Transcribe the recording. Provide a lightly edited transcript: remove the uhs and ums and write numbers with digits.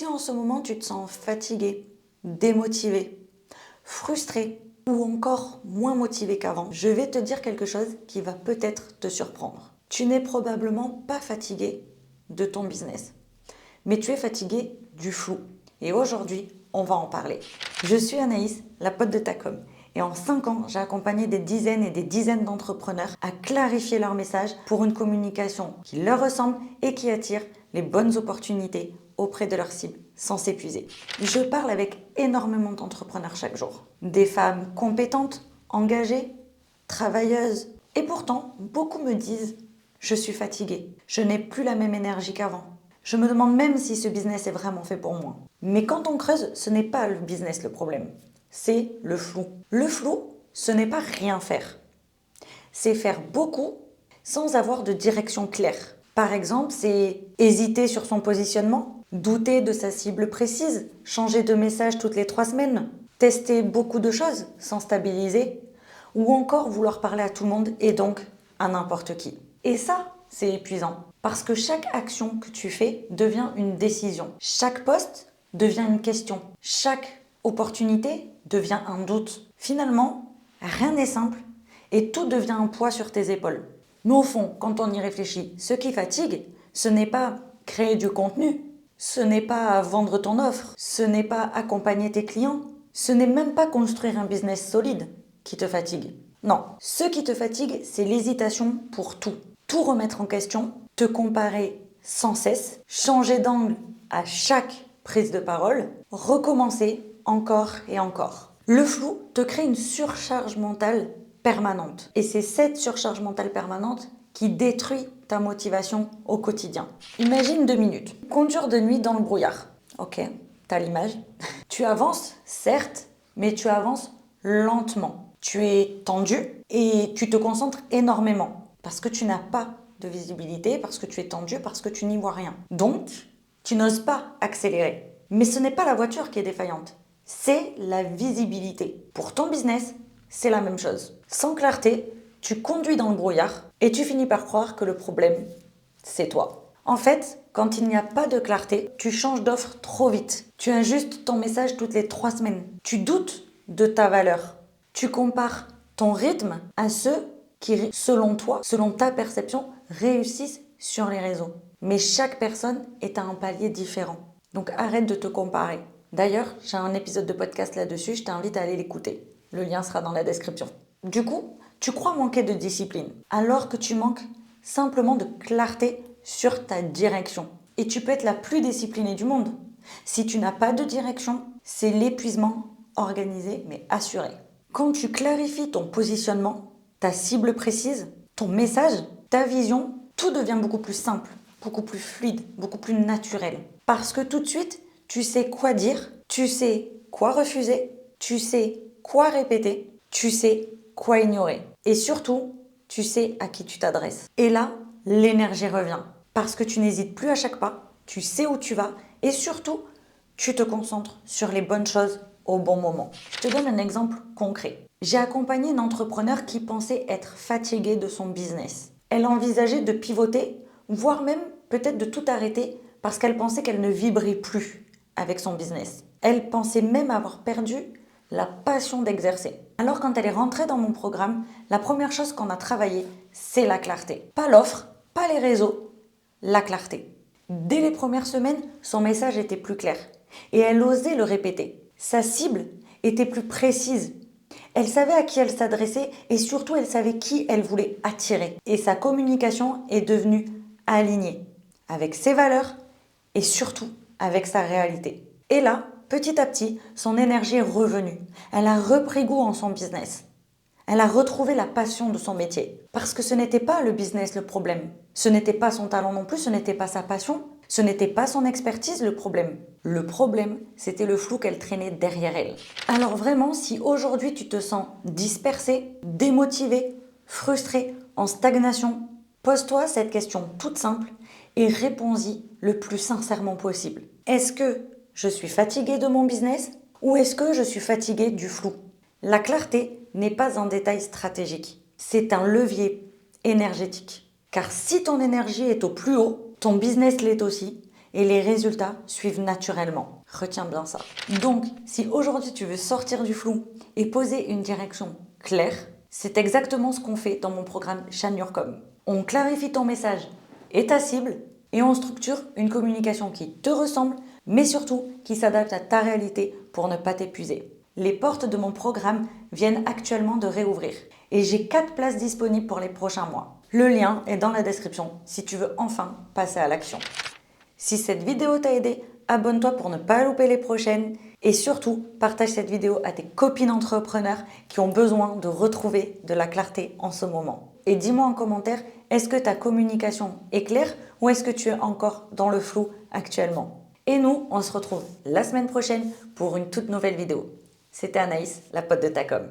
Si en ce moment tu te sens fatigué, démotivé, frustré ou encore moins motivé qu'avant, je vais te dire quelque chose qui va peut-être te surprendre. Tu n'es probablement pas fatigué de ton business, mais tu es fatigué du flou. Et aujourd'hui, on va en parler. Je suis Anaïs, la pote de ta com. Et en 5 ans, j'ai accompagné des dizaines et des dizaines d'entrepreneurs à clarifier leur message pour une communication qui leur ressemble et qui attire les bonnes opportunités auprès de leur cible sans s'épuiser. Je parle avec énormément d'entrepreneurs chaque jour. Des femmes compétentes, engagées, travailleuses. Et pourtant, beaucoup me disent « Je suis fatiguée, je n'ai plus la même énergie qu'avant. Je me demande même si ce business est vraiment fait pour moi. » Mais quand on creuse, ce n'est pas le business le problème. C'est le flou. Le flou, ce n'est pas rien faire. C'est faire beaucoup sans avoir de direction claire. Par exemple, c'est hésiter sur son positionnement, douter de sa cible précise, changer de message toutes les 3 semaines, tester beaucoup de choses sans stabiliser, ou encore vouloir parler à tout le monde et donc à n'importe qui. Et ça, c'est épuisant. Parce que chaque action que tu fais devient une décision. Chaque poste devient une question. Chaque opportunité devient un doute. Finalement, rien n'est simple et tout devient un poids sur tes épaules. Mais au fond, quand on y réfléchit, ce qui fatigue, ce n'est pas créer du contenu, ce n'est pas vendre ton offre, ce n'est pas accompagner tes clients, ce n'est même pas construire un business solide qui te fatigue. Non, ce qui te fatigue, c'est l'hésitation pour tout. Tout remettre en question, te comparer sans cesse, changer d'angle à chaque prise de parole, recommencer encore et encore. Le flou te crée une surcharge mentale permanente. Et c'est cette surcharge mentale permanente qui détruit ta motivation au quotidien. Imagine 2 minutes. Conduire de nuit dans le brouillard. Ok, t'as l'image. Tu avances, certes, mais tu avances lentement. Tu es tendu et tu te concentres énormément parce que tu n'as pas de visibilité, parce que tu es tendu, parce que tu n'y vois rien. Donc, tu n'oses pas accélérer. Mais ce n'est pas la voiture qui est défaillante, c'est la visibilité. Pour ton business, c'est la même chose. Sans clarté, tu conduis dans le brouillard et tu finis par croire que le problème, c'est toi. En fait, quand il n'y a pas de clarté, tu changes d'offre trop vite. Tu ajustes ton message toutes les 3 semaines. Tu doutes de ta valeur. Tu compares ton rythme à ceux qui, selon toi, selon ta perception, réussissent sur les réseaux. Mais chaque personne est à un palier différent. Donc arrête de te comparer. D'ailleurs, j'ai un épisode de podcast là-dessus, je t'invite à aller l'écouter. Le lien sera dans la description. Du coup, tu crois manquer de discipline, alors que tu manques simplement de clarté sur ta direction. Et tu peux être la plus disciplinée du monde. Si tu n'as pas de direction, c'est l'épuisement organisé mais assuré. Quand tu clarifies ton positionnement, ta cible précise, ton message, ta vision, tout devient beaucoup plus simple, beaucoup plus fluide, beaucoup plus naturel. Parce que tout de suite, tu sais quoi dire, tu sais quoi refuser, tu sais quoi répéter, tu sais quoi ignorer. Et surtout, tu sais à qui tu t'adresses. Et là, l'énergie revient. Parce que tu n'hésites plus à chaque pas, tu sais où tu vas et surtout, tu te concentres sur les bonnes choses au bon moment. Je te donne un exemple concret. J'ai accompagné une entrepreneur qui pensait être fatiguée de son business. Elle envisageait de pivoter, voire même peut-être de tout arrêter parce qu'elle pensait qu'elle ne vibrait plus avec son business. Elle pensait même avoir perdu la passion d'exercer. Alors quand elle est rentrée dans mon programme, la première chose qu'on a travaillé, c'est la clarté. Pas l'offre, pas les réseaux, la clarté. Dès les premières semaines, son message était plus clair et elle osait le répéter. Sa cible était plus précise. Elle savait à qui elle s'adressait et surtout elle savait qui elle voulait attirer. Et sa communication est devenue alignée avec ses valeurs et surtout avec sa réalité. Et là, petit à petit, son énergie est revenue. Elle a repris goût en son business. Elle a retrouvé la passion de son métier. Parce que ce n'était pas le business le problème. Ce n'était pas son talent non plus, ce n'était pas sa passion. Ce n'était pas son expertise le problème. Le problème, c'était le flou qu'elle traînait derrière elle. Alors vraiment, si aujourd'hui tu te sens dispersé, démotivé, frustré, en stagnation, pose-toi cette question toute simple et réponds-y le plus sincèrement possible. Est-ce que je suis fatigué de mon business ou est-ce que je suis fatigué du flou? La clarté n'est pas un détail stratégique, c'est un levier énergétique. Car si ton énergie est au plus haut, ton business l'est aussi et les résultats suivent naturellement. Retiens bien ça. Donc, si aujourd'hui tu veux sortir du flou et poser une direction claire, c'est exactement ce qu'on fait dans mon programme Shine Your Com. On clarifie ton message et ta cible et on structure une communication qui te ressemble, mais surtout qui s'adapte à ta réalité pour ne pas t'épuiser. Les portes de mon programme viennent actuellement de réouvrir et j'ai 4 places disponibles pour les prochains mois. Le lien est dans la description si tu veux enfin passer à l'action. Si cette vidéo t'a aidé, abonne-toi pour ne pas louper les prochaines et surtout partage cette vidéo à tes copines entrepreneurs qui ont besoin de retrouver de la clarté en ce moment. Et dis-moi en commentaire, est-ce que ta communication est claire ou est-ce que tu es encore dans le flou actuellement? Et nous, on se retrouve la semaine prochaine pour une toute nouvelle vidéo. C'était Anaïs, la pote de ta com.